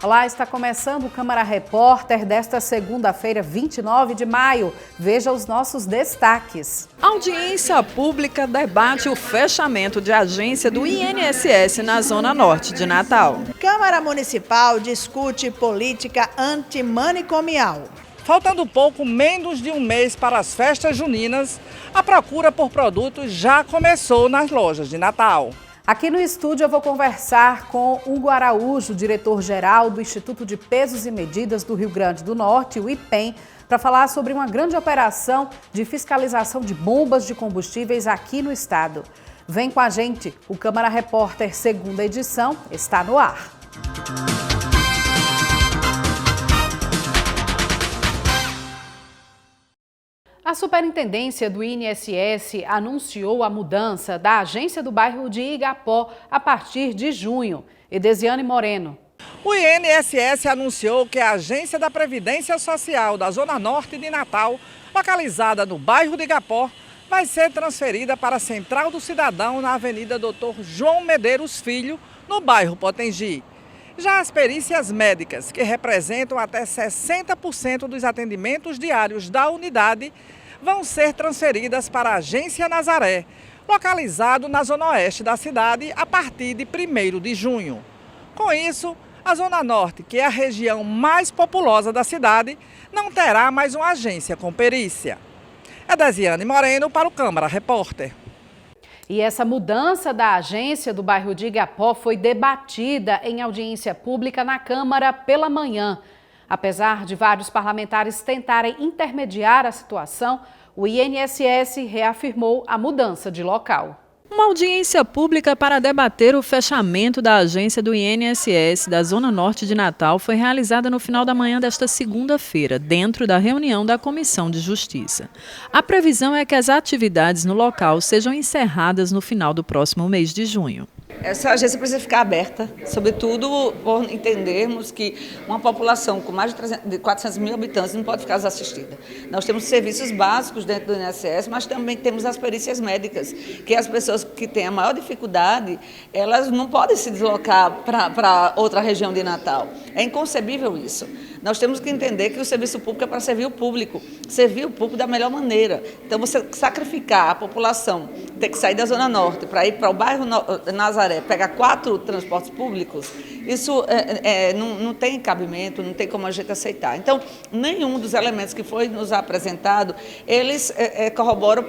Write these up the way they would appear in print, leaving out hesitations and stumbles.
Olá, está começando o Câmara Repórter desta segunda-feira, 29 de maio. Veja os nossos destaques. A audiência pública debate o fechamento de agência do INSS na Zona Norte de Natal. Câmara Municipal discute política antimanicomial. Faltando pouco menos de um mês para as festas juninas, a procura por produtos já começou nas lojas de Natal. Aqui no estúdio eu vou conversar com Hugo Araújo, diretor-geral do Instituto de Pesos e Medidas do Rio Grande do Norte, o IPEM, para falar sobre uma grande operação de fiscalização de bombas de combustíveis aqui no estado. Vem com a gente, o Câmara Repórter segunda edição está no ar. A Superintendência do INSS anunciou a mudança da agência do bairro de Igapó a partir de junho. Edesiane Moreno. O INSS anunciou que a Agência da Previdência Social da Zona Norte de Natal, localizada no bairro de Igapó, vai ser transferida para a Central do Cidadão na Avenida Dr. João Medeiros Filho, no bairro Potengi. Já as perícias médicas, que representam até 60% dos atendimentos diários da unidade, vão ser transferidas para a Agência Nazaré, localizado na zona oeste da cidade, a partir de 1º de junho. Com isso, a Zona Norte, que é a região mais populosa da cidade, não terá mais uma agência com perícia. Edesiane Moreno para o Câmara Repórter. E essa mudança da agência do bairro de Igapó foi debatida em audiência pública na Câmara pela manhã. Apesar de vários parlamentares tentarem intermediar a situação, o INSS reafirmou a mudança de local. Uma audiência pública para debater o fechamento da agência do INSS da Zona Norte de Natal foi realizada no final da manhã desta segunda-feira, dentro da reunião da Comissão de Justiça. A previsão é que as atividades no local sejam encerradas no final do próximo mês de junho. Essa agência precisa ficar aberta, sobretudo por entendermos que uma população com mais de 400 mil habitantes não pode ficar desassistida. Nós temos serviços básicos dentro do INSS, mas também temos as perícias médicas, que as pessoas que têm a maior dificuldade, elas não podem se deslocar para outra região de Natal. É inconcebível isso. Nós temos que entender que o serviço público é para servir o público da melhor maneira. Então, você sacrificar a população, ter que sair da Zona Norte para ir para o bairro Nazaré, pegar 4 transportes públicos, isso não tem cabimento, não tem como a gente aceitar. Então, nenhum dos elementos que foi nos apresentado, eles corroboram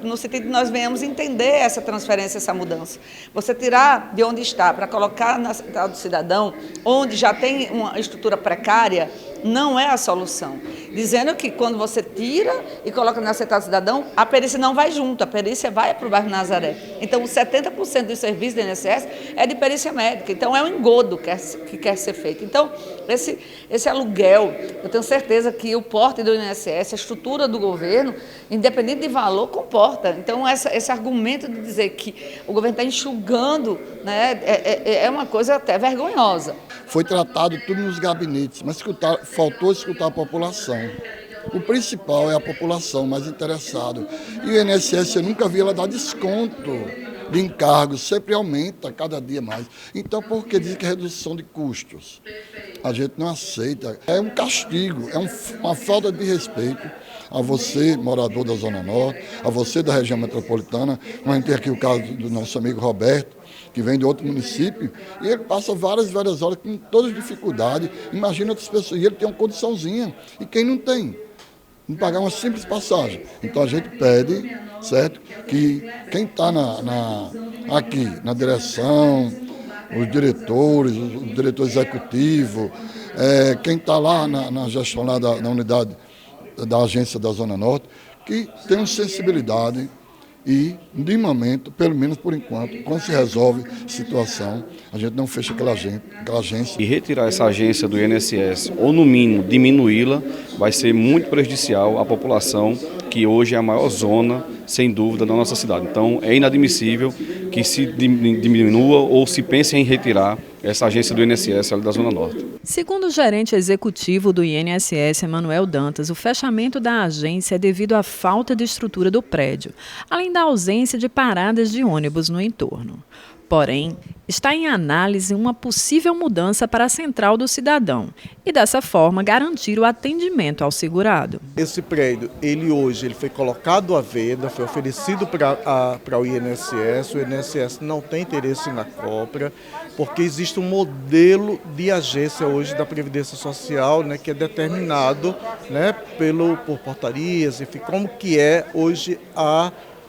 no sentido de nós venhamos entender essa transferência, essa mudança. Você tirar de onde está para colocar na Central do Cidadão, onde já tem uma estrutura precária, não é a solução. Dizendo que quando você tira e coloca na Central do Cidadão, a perícia não vai junto, a perícia vai para o bairro Nazaré. Então, 70% dos serviços do INSS é de perícia médica. Então, é um engodo que quer ser feito. Então, esse aluguel, eu tenho certeza que o porte do INSS, a estrutura do governo, independente de valor, comporta. Então, esse argumento de dizer que o governo está enxugando, né, é uma coisa até vergonhosa. Foi tratado tudo nos gabinetes, mas faltou escutar a população. O principal é a população mais interessada. E o INSS, eu nunca vi ela dar desconto de encargos, sempre aumenta cada dia mais. Então, por que dizem que é redução de custos? A gente não aceita. É um castigo, é uma falta de respeito a você, morador da Zona Norte, a você da região metropolitana. A gente tem aqui o caso do nosso amigo Roberto, que vem de outro município, e ele passa várias horas com todas as dificuldades. Imagina outras pessoas, e ele tem uma condiçãozinha, e quem não tem? Não pagar uma simples passagem. Então a gente pede, certo, que quem está aqui na direção, os diretores, o diretor executivo, quem está lá na gestão lá na unidade da agência da Zona Norte, que tenham sensibilidade e, de momento, pelo menos por enquanto, quando se resolve a situação, a gente não fecha aquela agência. E retirar essa agência do INSS, ou no mínimo diminuí-la, vai ser muito prejudicial à população, que hoje é a maior zona, sem dúvida, da nossa cidade. Então, é inadmissível que se diminua ou se pense em retirar essa agência do INSS ali da Zona Norte. Segundo o gerente executivo do INSS, Emanuel Dantas, o fechamento da agência é devido à falta de estrutura do prédio, além da ausência de paradas de ônibus no entorno. Porém, Está em análise uma possível mudança para a Central do Cidadão e, dessa forma, garantir o atendimento ao segurado. Esse prédio, ele foi colocado à venda, foi oferecido para o INSS. O INSS não tem interesse na compra, porque existe um modelo de agência hoje da Previdência Social, né, que é determinado, né, por portarias, enfim, como que é hoje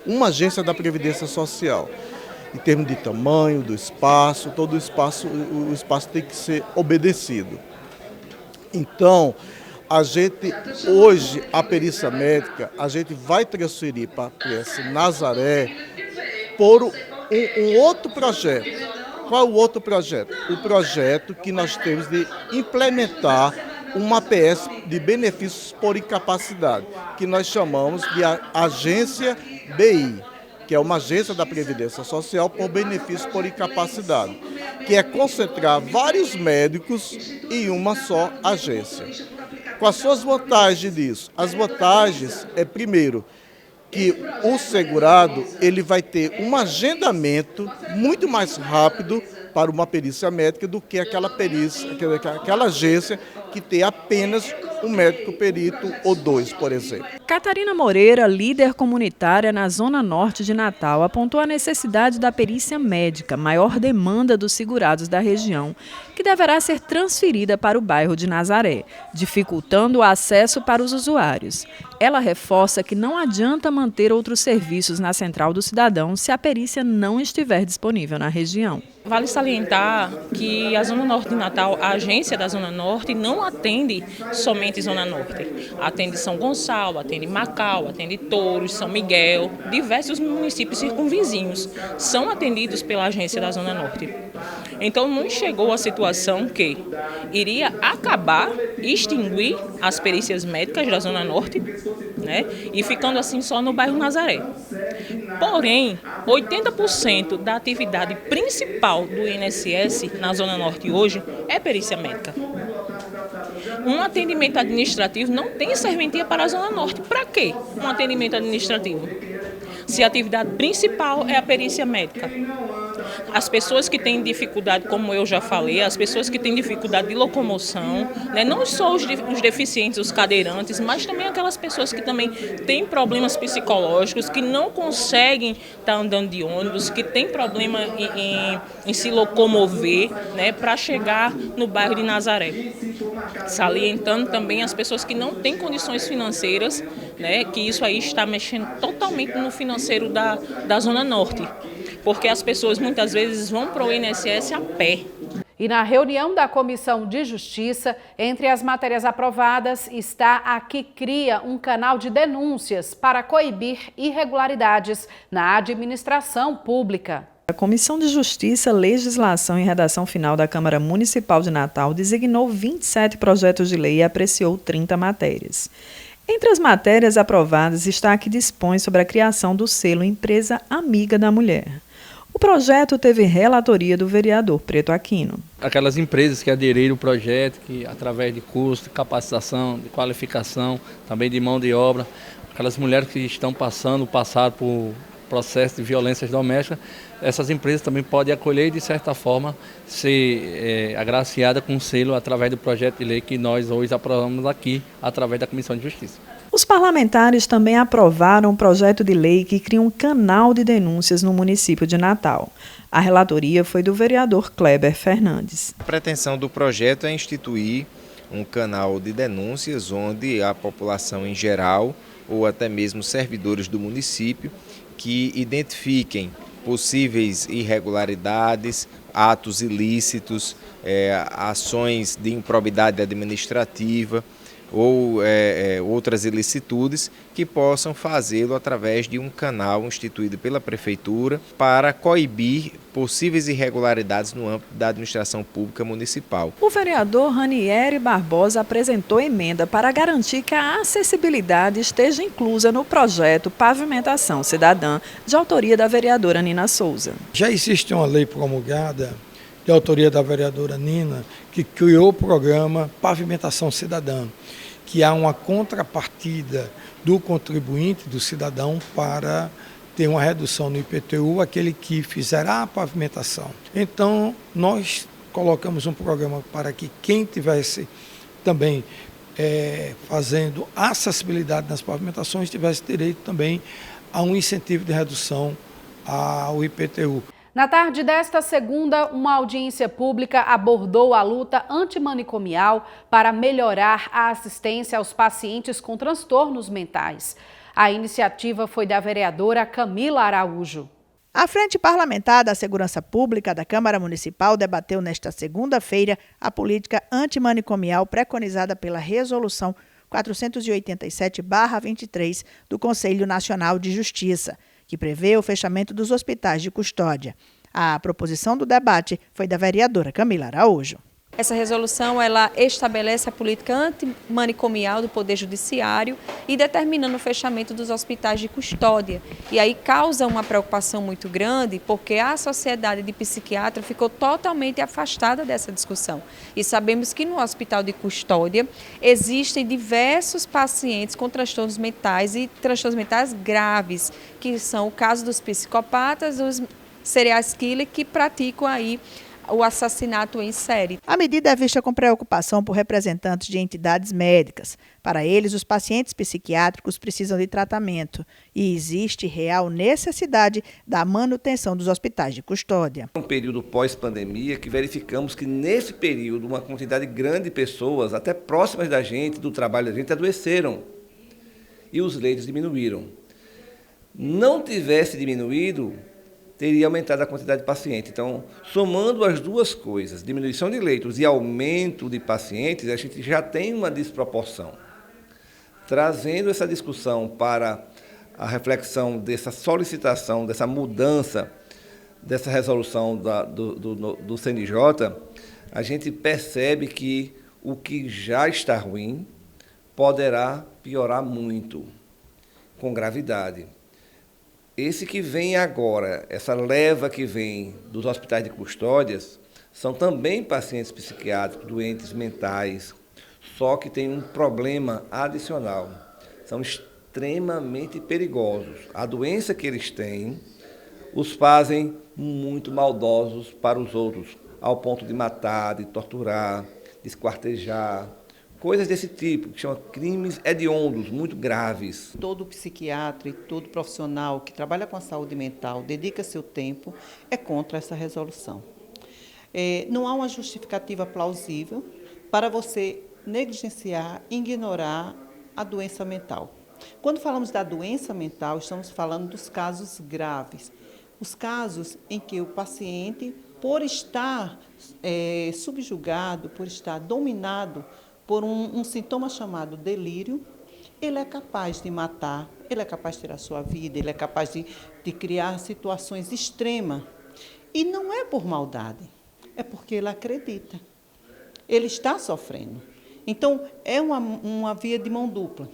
uma agência da Previdência Social. Em termos de tamanho, do espaço, o espaço tem que ser obedecido. Então, hoje, a perícia médica, a gente vai transferir para a PS Nazaré por um outro projeto. Qual o outro projeto? O projeto que nós temos de implementar uma APS de benefícios por incapacidade, que nós chamamos de agência BI, que é uma agência da Previdência Social por benefício por incapacidade, que é concentrar vários médicos em uma só agência. Com as suas vantagens disso? As vantagens é, primeiro, que o segurado ele vai ter um agendamento muito mais rápido para uma perícia médica do que aquela agência que tem apenas um médico perito ou dois, por exemplo. Catarina Moreira, líder comunitária na Zona Norte de Natal, apontou a necessidade da perícia médica, maior demanda dos segurados da região, que deverá ser transferida para o bairro de Nazaré, dificultando o acesso para os usuários. Ela reforça que não adianta manter outros serviços na Central do Cidadão se a perícia não estiver disponível na região. Vale salientar que a Zona Norte de Natal, a agência da Zona Norte, não atende somente Zona Norte. Atende São Gonçalo, atende Macau, atende Touros, São Miguel, diversos municípios circunvizinhos são atendidos pela agência da Zona Norte. Então não chegou a situação que iria acabar, extinguir as perícias médicas da Zona Norte, né, e ficando assim só no bairro Nazaré. Porém, 80% da atividade principal do INSS na Zona Norte hoje é perícia médica. Um atendimento administrativo não tem serventia para a Zona Norte. Para quê um atendimento administrativo? Se a atividade principal é a perícia médica. As pessoas que têm dificuldade, como eu já falei, as pessoas que têm dificuldade de locomoção, né, não só os deficientes, os cadeirantes, mas também aquelas pessoas que também têm problemas psicológicos, que não conseguem estar andando de ônibus, que têm problema em se locomover, né, para chegar no bairro de Nazaré. Salientando também as pessoas que não têm condições financeiras, né, que isso aí está mexendo totalmente no financeiro da Zona Norte. Porque as pessoas muitas vezes vão para o INSS a pé. E na reunião da Comissão de Justiça, entre as matérias aprovadas está a que cria um canal de denúncias para coibir irregularidades na administração pública. A Comissão de Justiça, Legislação e Redação Final da Câmara Municipal de Natal designou 27 projetos de lei e apreciou 30 matérias. Entre as matérias aprovadas está a que dispõe sobre a criação do selo Empresa Amiga da Mulher. O projeto teve relatoria do vereador Preto Aquino. Aquelas empresas que aderiram ao projeto, que através de curso, de capacitação, de qualificação, também de mão de obra, aquelas mulheres que passaram por processo de violências domésticas, essas empresas também podem acolher e, de certa forma, ser agraciada com um selo através do projeto de lei que nós hoje aprovamos aqui, através da Comissão de Justiça. Os parlamentares também aprovaram um projeto de lei que cria um canal de denúncias no município de Natal. A relatoria foi do vereador Kleber Fernandes. A pretensão do projeto é instituir um canal de denúncias onde a população em geral, ou até mesmo servidores do município, que identifiquem possíveis irregularidades, atos ilícitos, ações de improbidade administrativa ou outras ilicitudes, que possam fazê-lo através de um canal instituído pela Prefeitura para coibir possíveis irregularidades no âmbito da administração pública municipal. O vereador Ranieri Barbosa apresentou emenda para garantir que a acessibilidade esteja inclusa no projeto Pavimentação Cidadã, de autoria da vereadora Nina Souza. Já existe uma lei promulgada de autoria da vereadora Nina, que criou o programa Pavimentação Cidadã, que há uma contrapartida do contribuinte, do cidadão, para ter uma redução no IPTU aquele que fizer a pavimentação. Então, nós colocamos um programa para que quem tivesse também fazendo acessibilidade nas pavimentações tivesse direito também a um incentivo de redução ao IPTU. Na tarde desta segunda, uma audiência pública abordou a luta antimanicomial para melhorar a assistência aos pacientes com transtornos mentais. A iniciativa foi da vereadora Camila Araújo. A Frente Parlamentar da Segurança Pública da Câmara Municipal debateu nesta segunda-feira a política antimanicomial preconizada pela Resolução 487/23 do Conselho Nacional de Justiça, que prevê o fechamento dos hospitais de custódia. A proposição do debate foi da vereadora Camila Araújo. Essa resolução ela estabelece a política antimanicomial do Poder Judiciário e determinando o fechamento dos hospitais de custódia. E aí causa uma preocupação muito grande porque a sociedade de psiquiatra ficou totalmente afastada dessa discussão. E sabemos que no hospital de custódia existem diversos pacientes com transtornos mentais e transtornos mentais graves, que são o caso dos psicopatas, dos serial killers que praticam aí o assassinato em série. A medida é vista com preocupação por representantes de entidades médicas. Para eles, os pacientes psiquiátricos precisam de tratamento e existe real necessidade da manutenção dos hospitais de custódia. Um período pós-pandemia que verificamos que nesse período uma quantidade grande de pessoas, até próximas da gente, do trabalho da gente, adoeceram e os leitos diminuíram. Não tivesse diminuído, teria aumentado a quantidade de pacientes. Então, somando as duas coisas, diminuição de leitos e aumento de pacientes, a gente já tem uma desproporção. Trazendo essa discussão para a reflexão dessa solicitação, dessa mudança, dessa resolução do CNJ, a gente percebe que o que já está ruim poderá piorar muito, com gravidade. Esse que vem agora, essa leva que vem dos hospitais de custódias, são também pacientes psiquiátricos, doentes mentais, só que tem um problema adicional. São extremamente perigosos. A doença que eles têm os fazem muito maldosos para os outros, ao ponto de matar, de torturar, de esquartejar. Coisas desse tipo, que chamam crimes hediondos, muito graves. Todo psiquiatra e todo profissional que trabalha com a saúde mental, dedica seu tempo, é contra essa resolução. Não há uma justificativa plausível para você negligenciar, ignorar a doença mental. Quando falamos da doença mental, estamos falando dos casos graves. Os casos em que o paciente, por estar subjugado, por estar dominado por um sintoma chamado delírio, ele é capaz de matar, ele é capaz de tirar sua vida, ele é capaz de criar situações extremas. E não é por maldade, é porque ele acredita. Ele está sofrendo. Então, é uma via de mão dupla.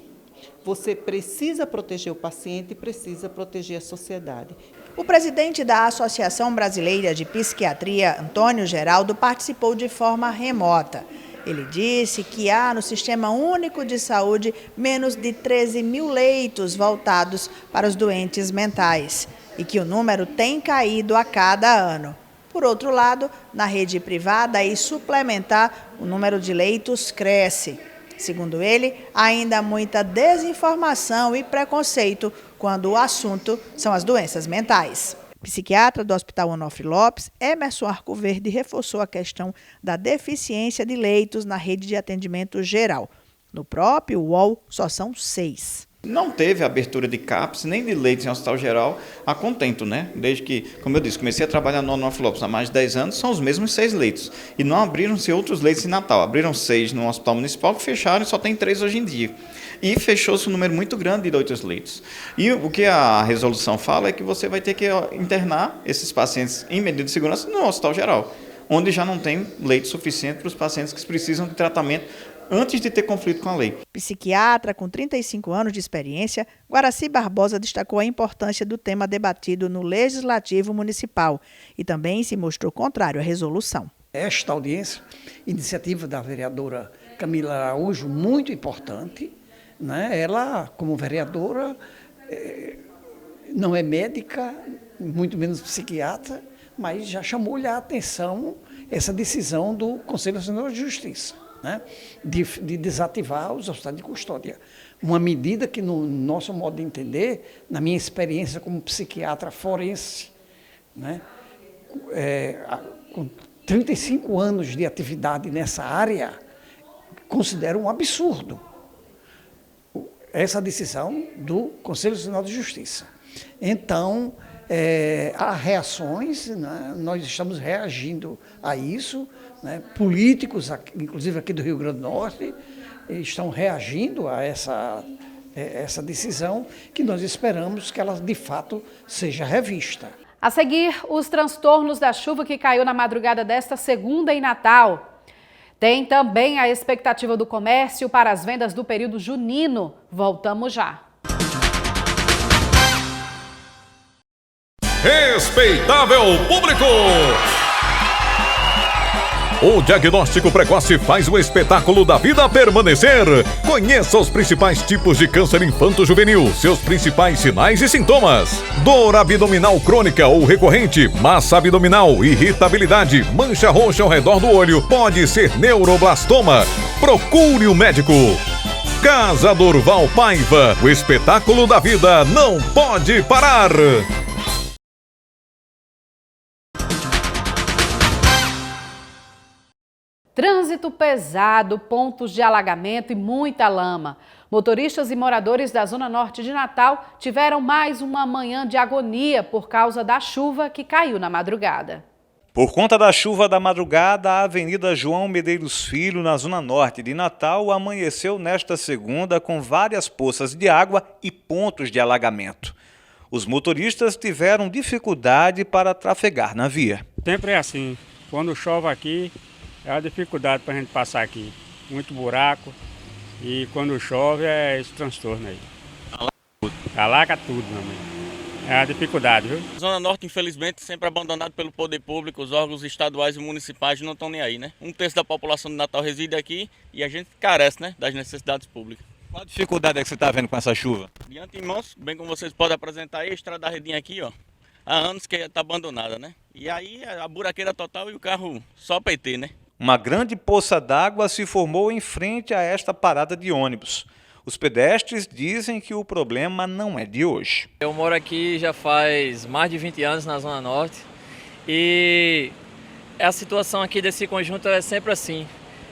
Você precisa proteger o paciente e precisa proteger a sociedade. O presidente da Associação Brasileira de Psiquiatria, Antônio Geraldo, participou de forma remota. Ele disse que há no Sistema Único de Saúde menos de 13 mil leitos voltados para os doentes mentais e que o número tem caído a cada ano. Por outro lado, na rede privada e suplementar, o número de leitos cresce. Segundo ele, ainda há muita desinformação e preconceito quando o assunto são as doenças mentais. Psiquiatra do Hospital Onofre Lopes, Emerson Arcoverde, reforçou a questão da deficiência de leitos na rede de atendimento geral. No próprio UOL, só são 6. Não teve abertura de CAPS nem de leitos em hospital geral a contento, né? Desde que, como eu disse, comecei a trabalhar no Onofre Lopes há mais de 10 anos, são os mesmos 6 leitos. E não abriram-se outros leitos em Natal. Abriram 6 no Hospital Municipal, que fecharam e só tem 3 hoje em dia. E fechou-se um número muito grande de outros leitos. E o que a resolução fala é que você vai ter que internar esses pacientes em medida de segurança no hospital geral, onde já não tem leito suficiente para os pacientes que precisam de tratamento antes de ter conflito com a lei. Psiquiatra com 35 anos de experiência, Guaraci Barbosa destacou a importância do tema debatido no Legislativo Municipal e também se mostrou contrário à resolução. Esta audiência, iniciativa da vereadora Camila Araújo, muito importante, né? Ela, como vereadora, não é médica, muito menos psiquiatra, mas já chamou-lhe a atenção essa decisão do Conselho Nacional de Justiça, né, de desativar os hospitais de custódia. Uma medida que, no nosso modo de entender, na minha experiência como psiquiatra forense, né, com 35 anos de atividade nessa área, considero um absurdo essa decisão do Conselho Nacional de Justiça. Então, há reações, né? Nós estamos reagindo a isso, né? Políticos, inclusive aqui do Rio Grande do Norte, estão reagindo a essa decisão, que nós esperamos que ela, de fato, seja revista. A seguir, os transtornos da chuva que caiu na madrugada desta segunda em Natal. Tem também a expectativa do comércio para as vendas do período junino. Voltamos já. Respeitável público! O diagnóstico precoce faz o espetáculo da vida permanecer. Conheça os principais tipos de câncer infanto-juvenil, seus principais sinais e sintomas. Dor abdominal crônica ou recorrente, massa abdominal, irritabilidade, mancha roxa ao redor do olho, pode ser neuroblastoma. Procure o médico. Casa Durval Paiva, o espetáculo da vida não pode parar. Trânsito pesado, pontos de alagamento e muita lama. Motoristas e moradores da Zona Norte de Natal tiveram mais uma manhã de agonia por causa da chuva que caiu na madrugada. Por conta da chuva da madrugada, a Avenida João Medeiros Filho, na Zona Norte de Natal, amanheceu nesta segunda com várias poças de água e pontos de alagamento. Os motoristas tiveram dificuldade para trafegar na via. Sempre é assim, quando chove aqui, é a dificuldade para a gente passar aqui. Muito buraco e quando chove é esse transtorno aí. Alaga tudo, meu amigo. É a dificuldade, viu? Zona Norte, infelizmente, sempre abandonado pelo poder público, os órgãos estaduais e municipais não estão nem aí, né? 1/3 da população de Natal reside aqui e a gente carece, né, das necessidades públicas. Qual a dificuldade é que você está vendo com essa chuva? De antemão, bem como vocês podem apresentar aí, a estrada da Redinha aqui, ó. Há anos que está abandonada, né? E aí a buraqueira total e o carro só PT, né? Uma grande poça d'água se formou em frente a esta parada de ônibus. Os pedestres dizem que o problema não é de hoje. Eu moro aqui já faz mais de 20 anos na Zona Norte e a situação aqui desse conjunto é sempre assim.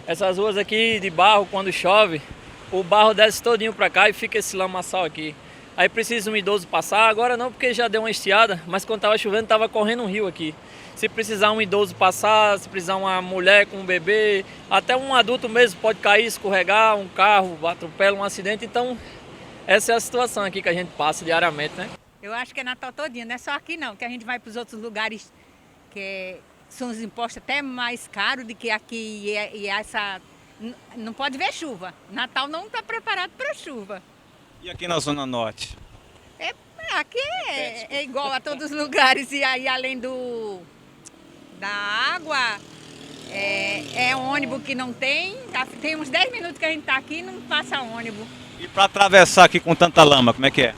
Essas ruas aqui de barro, quando chove, o barro desce todinho para cá e fica esse lamaçal aqui. Aí precisa um idoso passar, agora não porque já deu uma estiada, mas quando estava chovendo estava correndo um rio aqui. Se precisar um idoso passar, se precisar uma mulher com um bebê, até um adulto mesmo pode cair, escorregar, um carro atropela, um acidente. Então, essa é a situação aqui que a gente passa diariamente, né? Eu acho que é Natal todinho, não é só aqui não, que a gente vai para os outros lugares que são os impostos até mais caros do que aqui e essa... Não pode ver chuva. Natal não está preparado para chuva. E aqui na Zona Norte? Aqui é igual a todos os lugares e aí além da água, é um ônibus que não tem uns 10 minutos que a gente está aqui e não passa ônibus. E para atravessar aqui com tanta lama, como é que é?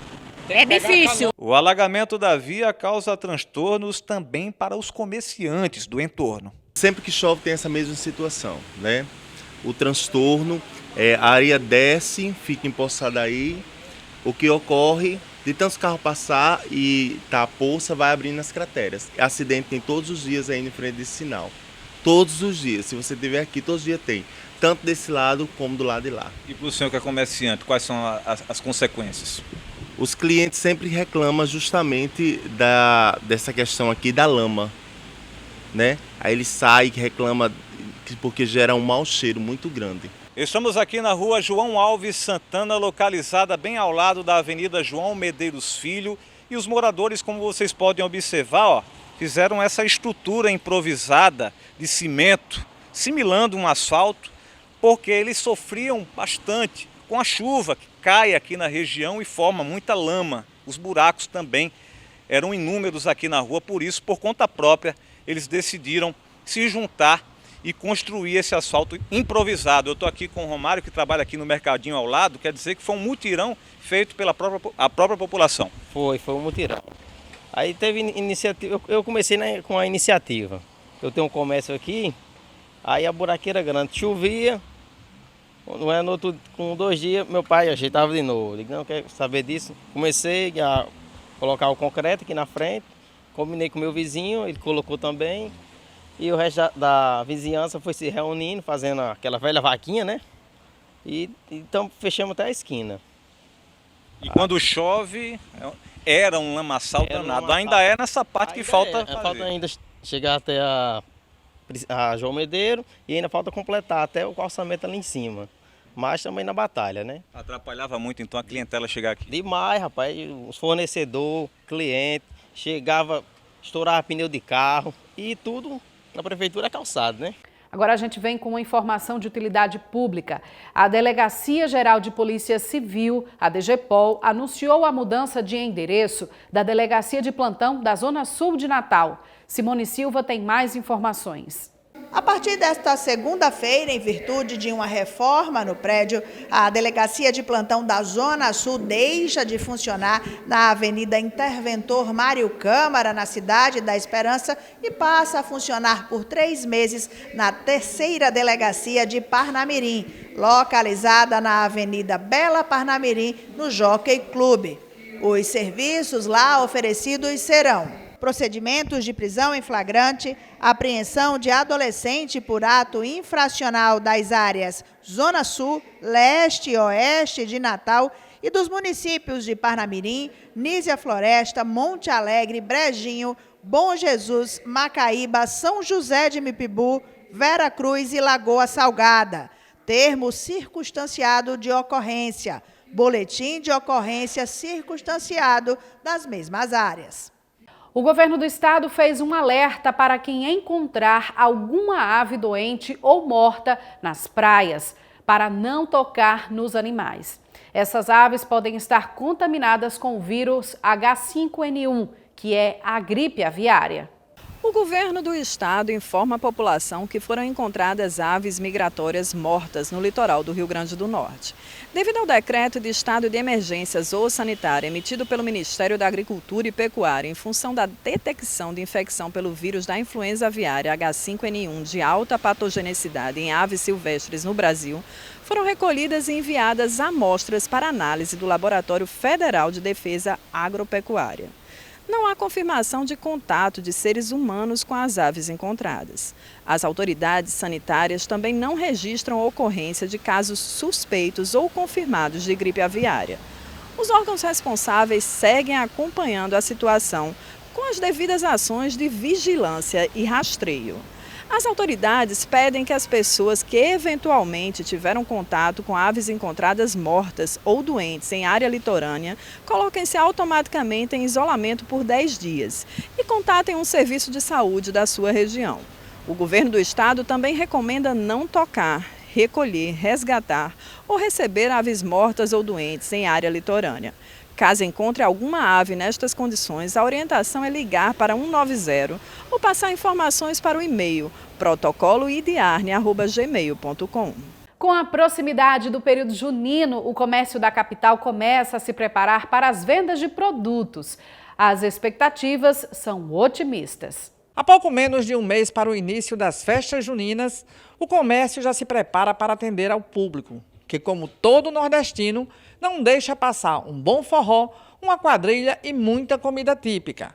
É difícil. O alagamento da via causa transtornos também para os comerciantes do entorno. Sempre que chove tem essa mesma situação, né? O transtorno, a areia desce, fica empoçada aí, o que ocorre... De tantos carros passar e a poça vai abrindo as crateras. Acidente tem todos os dias aí em frente desse sinal. Todos os dias. Se você estiver aqui, todos os dias tem. Tanto desse lado como do lado de lá. E para o senhor que é comerciante, quais são as consequências? Os clientes sempre reclamam justamente dessa questão aqui da lama, né? Aí ele sai e reclama porque gera um mau cheiro muito grande. Estamos aqui na rua João Alves Santana, localizada bem ao lado da Avenida João Medeiros Filho. E os moradores, como vocês podem observar, ó, fizeram essa estrutura improvisada de cimento, simulando um asfalto, porque eles sofriam bastante com a chuva que cai aqui na região e forma muita lama. Os buracos também eram inúmeros aqui na rua, por isso, por conta própria, eles decidiram se juntar e construir esse asfalto improvisado. Eu estou aqui com o Romário, que trabalha aqui no mercadinho ao lado, quer dizer que foi um mutirão feito pela própria população. Foi um mutirão. Aí teve iniciativa, eu comecei com a iniciativa. Eu tenho um comércio aqui, aí a buraqueira grande, chovia, não é, com 2 dias meu pai ajeitava de novo. Eu digo, não quero saber disso. Comecei a colocar o concreto aqui na frente, combinei com meu vizinho, ele colocou também. E o resto da vizinhança foi se reunindo, fazendo aquela velha vaquinha, né? E então fechamos até a esquina. E quando chove, era um lamaçal danado. Ainda é nessa parte que falta fazer. Falta ainda chegar até a João Medeiro e ainda falta completar até o calçamento ali em cima. Mas também na batalha, né? Atrapalhava muito então a clientela chegar aqui? Demais, rapaz. Os fornecedores, cliente, chegava, estourava pneu de carro e tudo na prefeitura é calçado, né? Agora a gente vem com uma informação de utilidade pública. A Delegacia Geral de Polícia Civil, a DGPOL, anunciou a mudança de endereço da Delegacia de Plantão da Zona Sul de Natal. Simone Silva tem mais informações. A partir desta segunda-feira, em virtude de uma reforma no prédio, a Delegacia de Plantão da Zona Sul deixa de funcionar na Avenida Interventor Mário Câmara, na Cidade da Esperança, e passa a funcionar por 3 meses na 3ª Delegacia de Parnamirim, localizada na Avenida Bela Parnamirim, no Jockey Clube. Os serviços lá oferecidos serão procedimentos de prisão em flagrante, apreensão de adolescente por ato infracional das áreas Zona Sul, Leste e Oeste de Natal e dos municípios de Parnamirim, Nísia Floresta, Monte Alegre, Brejinho, Bom Jesus, Macaíba, São José de Mipibu, Vera Cruz e Lagoa Salgada. Termo circunstanciado de ocorrência, boletim de ocorrência circunstanciado das mesmas áreas. O governo do estado fez um alerta para quem encontrar alguma ave doente ou morta nas praias, para não tocar nos animais. Essas aves podem estar contaminadas com o vírus H5N1, que é a gripe aviária. O governo do estado informa a população que foram encontradas aves migratórias mortas no litoral do Rio Grande do Norte. Devido ao decreto de estado de emergência zoossanitária emitido pelo Ministério da Agricultura e Pecuária em função da detecção de infecção pelo vírus da influenza aviária H5N1 de alta patogenicidade em aves silvestres no Brasil, foram recolhidas e enviadas amostras para análise do Laboratório Federal de Defesa Agropecuária. Não há confirmação de contato de seres humanos com as aves encontradas. As autoridades sanitárias também não registram ocorrência de casos suspeitos ou confirmados de gripe aviária. Os órgãos responsáveis seguem acompanhando a situação com as devidas ações de vigilância e rastreio. As autoridades pedem que as pessoas que eventualmente tiveram contato com aves encontradas mortas ou doentes em área litorânea coloquem-se automaticamente em isolamento por 10 dias e contatem um serviço de saúde da sua região. O governo do estado também recomenda não tocar, recolher, resgatar ou receber aves mortas ou doentes em área litorânea. Caso encontre alguma ave nestas condições, a orientação é ligar para 190 ou passar informações para o e-mail protocoloidiarne@gmail.com. Com a proximidade do período junino, o comércio da capital começa a se preparar para as vendas de produtos. As expectativas são otimistas. Há pouco menos de um mês para o início das festas juninas, o comércio já se prepara para atender ao público, que, como todo nordestino, não deixa passar um bom forró, uma quadrilha e muita comida típica.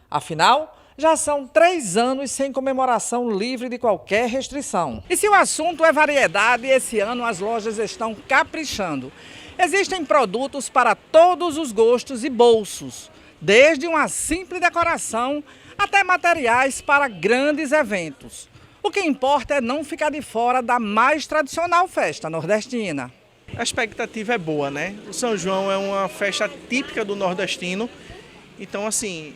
Afinal, já são 3 anos sem comemoração livre de qualquer restrição. E se o assunto é variedade, esse ano as lojas estão caprichando. Existem produtos para todos os gostos e bolsos, desde uma simples decoração até materiais para grandes eventos. O que importa é não ficar de fora da mais tradicional festa nordestina. A expectativa é boa, né? O São João é uma festa típica do nordestino, então assim,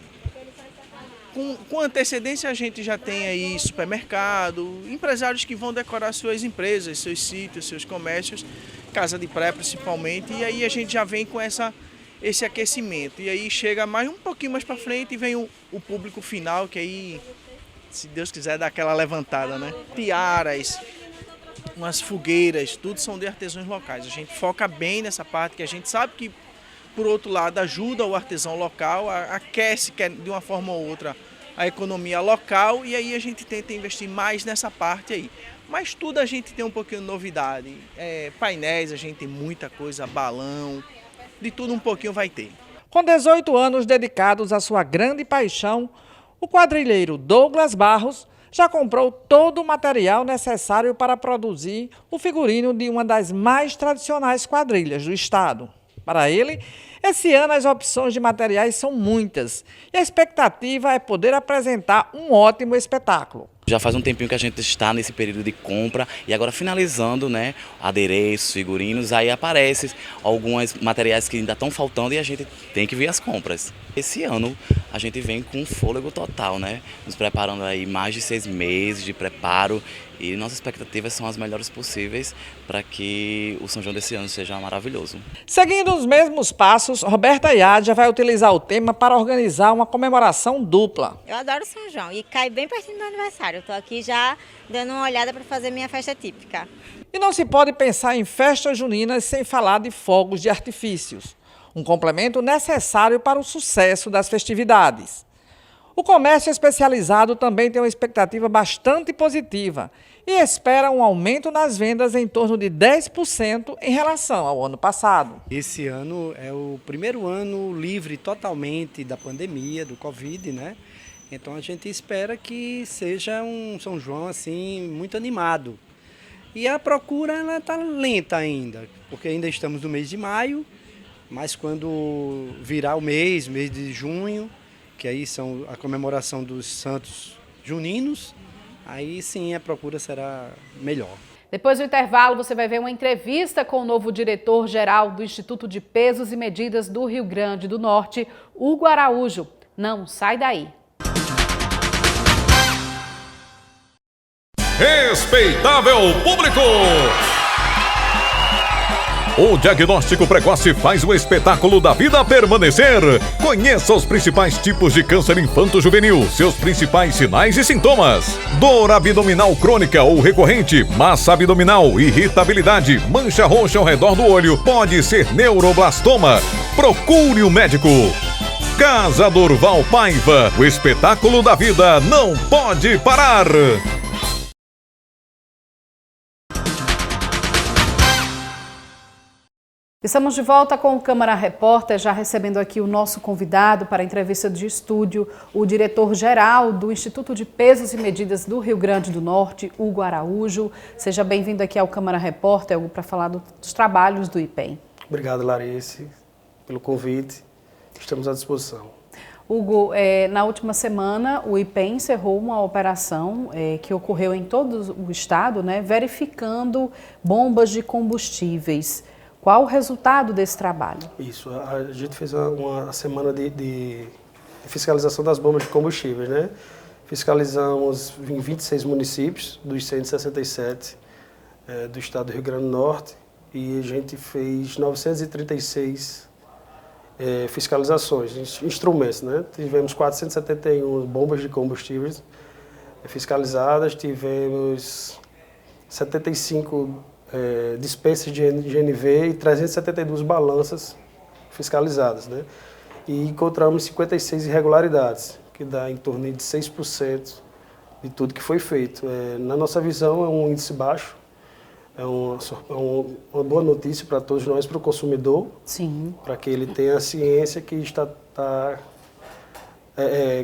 com antecedência a gente já tem aí supermercado, empresários que vão decorar suas empresas, seus sítios, seus comércios, casa de praia principalmente, e aí a gente já vem com esse aquecimento. E aí chega mais um pouquinho mais para frente e vem o público final, que aí se Deus quiser, dar aquela levantada, né? Tiaras, umas fogueiras, tudo são de artesãos locais. A gente foca bem nessa parte, que a gente sabe que, por outro lado, ajuda o artesão local, aquece de uma forma ou outra a economia local, e aí a gente tenta investir mais nessa parte aí. Mas tudo a gente tem um pouquinho de novidade. Painéis, a gente tem muita coisa, balão, de tudo um pouquinho vai ter. Com 18 anos dedicados à sua grande paixão, o quadrilheiro Douglas Barros já comprou todo o material necessário para produzir o figurino de uma das mais tradicionais quadrilhas do estado. Para ele, esse ano as opções de materiais são muitas e a expectativa é poder apresentar um ótimo espetáculo. Já faz um tempinho que a gente está nesse período de compra e agora finalizando, né, adereços, figurinos, aí aparecem alguns materiais que ainda estão faltando e a gente tem que ver as compras. Esse ano a gente vem com um fôlego total, né, nos preparando aí mais de 6 meses de preparo e nossas expectativas são as melhores possíveis para que o São João desse ano seja maravilhoso. Seguindo os mesmos passos, Roberta Iádia vai utilizar o tema para organizar uma comemoração dupla. Eu adoro São João e cai bem pertinho do meu aniversário. Eu estou aqui já dando uma olhada para fazer minha festa típica. E não se pode pensar em festas juninas sem falar de fogos de artifícios, um complemento necessário para o sucesso das festividades. O comércio especializado também tem uma expectativa bastante positiva e espera um aumento nas vendas em torno de 10% em relação ao ano passado. Esse ano é o primeiro ano livre totalmente da pandemia, do Covid, né? Então a gente espera que seja um São João assim muito animado. E a procura ela está lenta ainda, porque ainda estamos no mês de maio, mas quando virar o mês de junho, que aí são a comemoração dos santos juninos, aí sim a procura será melhor. Depois do intervalo, você vai ver uma entrevista com o novo diretor-geral do Instituto de Pesos e Medidas do Rio Grande do Norte, Hugo Araújo. Não sai daí. Respeitável público! O diagnóstico precoce faz o espetáculo da vida permanecer. Conheça os principais tipos de câncer infanto-juvenil, seus principais sinais e sintomas. Dor abdominal crônica ou recorrente, massa abdominal, irritabilidade, mancha roxa ao redor do olho, pode ser neuroblastoma. Procure o médico. Casa Durval Paiva, o espetáculo da vida não pode parar. Estamos de volta com o Câmara Repórter, já recebendo aqui o nosso convidado para a entrevista de estúdio, o diretor-geral do Instituto de Pesos e Medidas do Rio Grande do Norte, Hugo Araújo. Seja bem-vindo aqui ao Câmara Repórter, Hugo, para falar dos trabalhos do IPEM. Obrigado, Larissa, pelo convite. Estamos à disposição. Hugo, na última semana o IPEM encerrou uma operação que ocorreu em todo o estado, né, verificando bombas de combustíveis. Qual o resultado desse trabalho? Isso, a gente fez uma semana de fiscalização das bombas de combustíveis, né? Fiscalizamos em 26 municípios dos 167 do estado do Rio Grande do Norte e a gente fez 936 fiscalizações, instrumentos, né? Tivemos 471 bombas de combustíveis fiscalizadas, tivemos 75 dispensas de GNV e 372 balanças fiscalizadas, né? E encontramos 56 irregularidades, que dá em torno de 6% de tudo que foi feito. Na nossa visão é um índice baixo, é uma boa notícia para todos nós, para o consumidor, para que ele tenha a ciência que está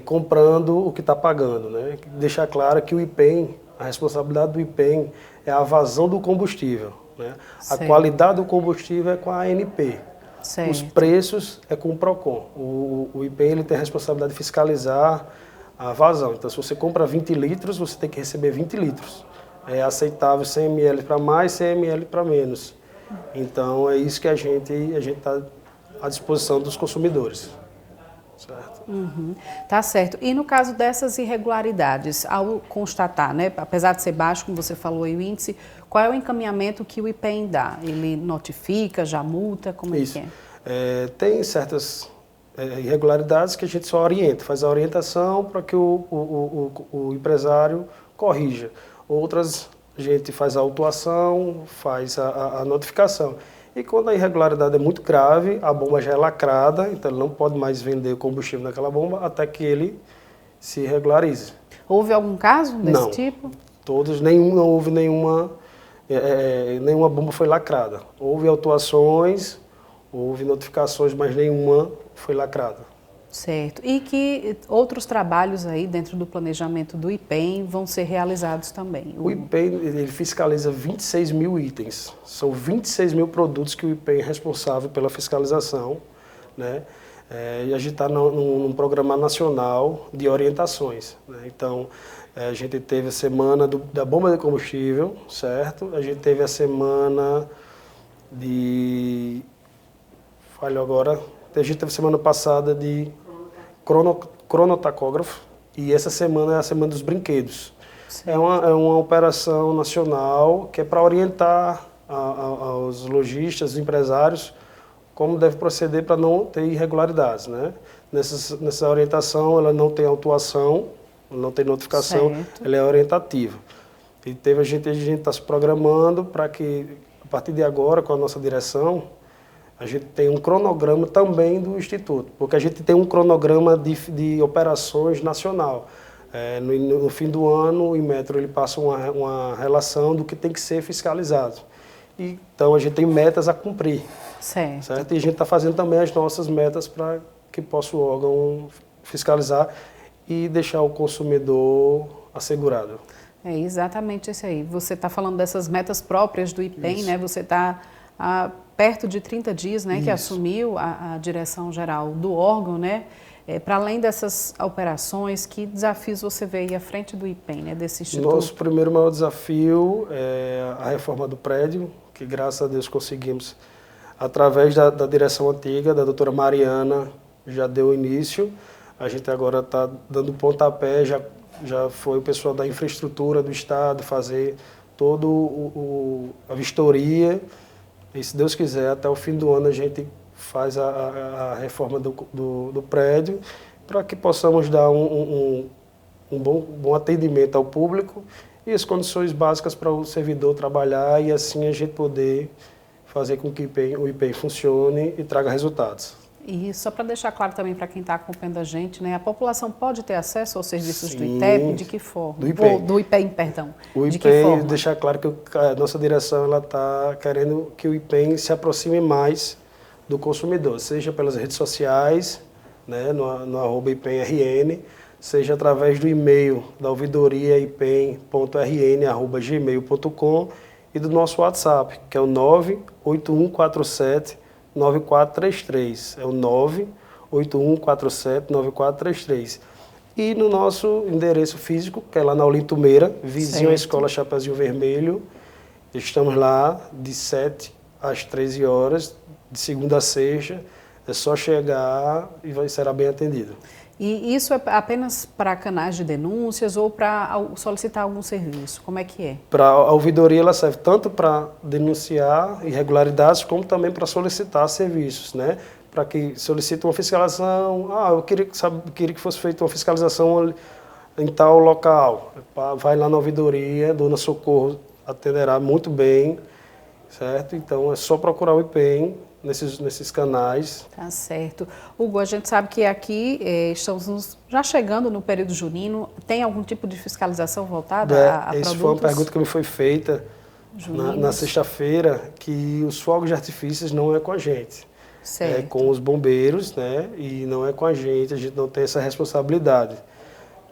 comprando o que está pagando, né? Deixar claro que o IPEM, a responsabilidade do IPEM é a vazão do combustível, né? A qualidade do combustível é com a ANP. Certo. Os preços é com o PROCON. O IPEM ele tem a responsabilidade de fiscalizar a vazão. Então, se você compra 20 litros, você tem que receber 20 litros. É aceitável 100 ml para mais, 100 ml para menos. Então, é isso que a gente está à disposição dos consumidores. Certo. Tá certo. E no caso dessas irregularidades, ao constatar, né, apesar de ser baixo, como você falou aí, o índice, qual é o encaminhamento que o IPEM dá? Ele notifica, já multa, como é que é? Tem certas irregularidades que a gente só orienta, faz a orientação para que o empresário corrija. Outras, a gente faz a autuação, faz a notificação. E quando a irregularidade é muito grave, a bomba já é lacrada, então ele não pode mais vender o combustível naquela bomba até que ele se regularize. Houve algum caso desse tipo? Todos, não houve nenhuma bomba foi lacrada. Houve autuações, houve notificações, mas nenhuma foi lacrada. Certo. E que outros trabalhos aí dentro do planejamento do IPEM vão ser realizados também? O IPEM ele fiscaliza 26 mil itens. São 26 mil produtos que o IPEM é responsável pela fiscalização, né? E a gente está num programa nacional de orientações, né? Então, a gente teve a semana da bomba de combustível, certo? A gente teve a semana de... Falho agora... A gente teve semana passada de cronotacógrafo e essa semana é a semana dos brinquedos. É uma operação nacional que é para orientar aos lojistas, empresários, como deve proceder para não ter irregularidades, né? Nessa orientação, ela não tem autuação, não tem notificação, certo. Ela é orientativa. E a gente está se programando para que, a partir de agora, com a nossa direção, a gente tem um cronograma também do Instituto, porque a gente tem um cronograma de operações nacional. No fim do ano, o Inmetro ele passa uma relação do que tem que ser fiscalizado. Então, a gente tem metas a cumprir. Certo? E a gente está fazendo também as nossas metas para que possa o órgão fiscalizar e deixar o consumidor assegurado. É exatamente isso aí. Você está falando dessas metas próprias do IPEM, né? Você está perto de 30 dias, né, que assumiu a direção geral do órgão, né? Para além dessas operações, que desafios você vê aí à frente do IPEM, né, desse instituto? Nosso primeiro maior desafio é a reforma do prédio, que graças a Deus conseguimos, através da direção antiga, da doutora Mariana, já deu início. A gente agora está dando pontapé, já foi o pessoal da infraestrutura do Estado fazer toda a vistoria. E se Deus quiser, até o fim do ano a gente faz a reforma do prédio para que possamos dar um bom atendimento ao público e as condições básicas para o servidor trabalhar e assim a gente poder fazer com que o IPEM funcione e traga resultados. E só para deixar claro também para quem está acompanhando a gente, né, a população pode ter acesso aos serviços do ITEP? De que forma? Do IPEM, perdão. O IPEM, de que forma? Deixar claro que a nossa direção está querendo que o IPEM se aproxime mais do consumidor, seja pelas redes sociais, né, no @IPEMRN, seja através do e-mail da ouvidoria ipem.rn@gmail.com e do nosso WhatsApp, que é o 98147 9433, é o 981479433. E no nosso endereço físico, que é lá na Olinto Meira, vizinho à Escola Chapeuzinho Vermelho, estamos lá de 7 às 13 horas, de segunda a sexta, é só chegar e será bem atendido. E isso é apenas para canais de denúncias ou para solicitar algum serviço? Como é que é? Para a ouvidoria ela serve tanto para denunciar irregularidades como também para solicitar serviços, né? Para que solicite uma fiscalização, eu queria que fosse feita uma fiscalização em tal local. Vai lá na ouvidoria, Dona Socorro atenderá muito bem, certo? Então é só procurar o IPEM nesses canais. Tá certo. Hugo, a gente sabe que aqui estamos já chegando no período junino. Tem algum tipo de fiscalização voltada a produtos? Essa foi uma pergunta que me foi feita na sexta-feira, que os fogos de artifícios não é com a gente. Certo. É com os bombeiros, né? E não é com a gente não tem essa responsabilidade.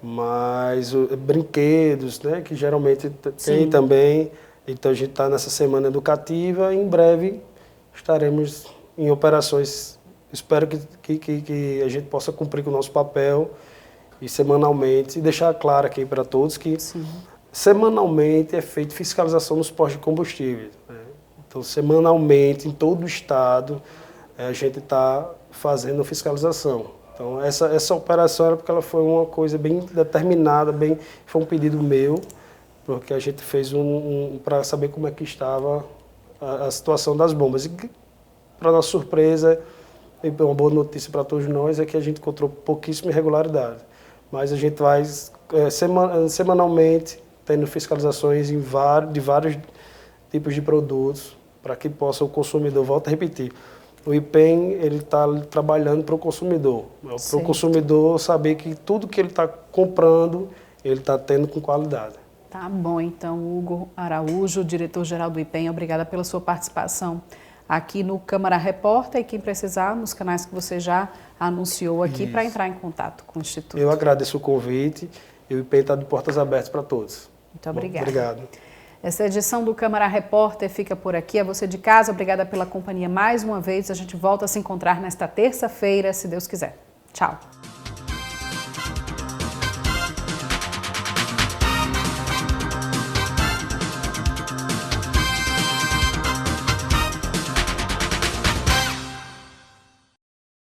Mas brinquedos, né? Que geralmente tem também. Então a gente está nessa semana educativa e em breve estaremos em operações. Espero que a gente possa cumprir com o nosso papel e semanalmente, e deixar claro aqui para todos que semanalmente é feita fiscalização nos postos de combustível, né? Então, semanalmente, em todo o estado, a gente está fazendo fiscalização. Então, essa operação era porque ela foi uma coisa bem determinada, foi um pedido meu, porque a gente fez para saber como é que estava a situação das bombas. E, para nossa surpresa, E uma boa notícia para todos nós é que a gente encontrou pouquíssima irregularidade. Mas a gente vai semanalmente tendo fiscalizações de vários tipos de produtos para que possa o consumidor, volto a repetir, o IPEM ele está trabalhando para o consumidor. Para o consumidor saber que tudo que ele está comprando, ele está tendo com qualidade. Tá bom, então, Hugo Araújo, diretor-geral do IPEM, obrigada pela sua participação aqui no Câmara Repórter, e quem precisar, nos canais que você já anunciou aqui, para entrar em contato com o Instituto. Eu agradeço o convite e o IPEM está de portas abertas para todos. Muito obrigada. Obrigado. Essa edição do Câmara Repórter fica por aqui. A você de casa, obrigada pela companhia mais uma vez. A gente volta a se encontrar nesta terça-feira, se Deus quiser. Tchau.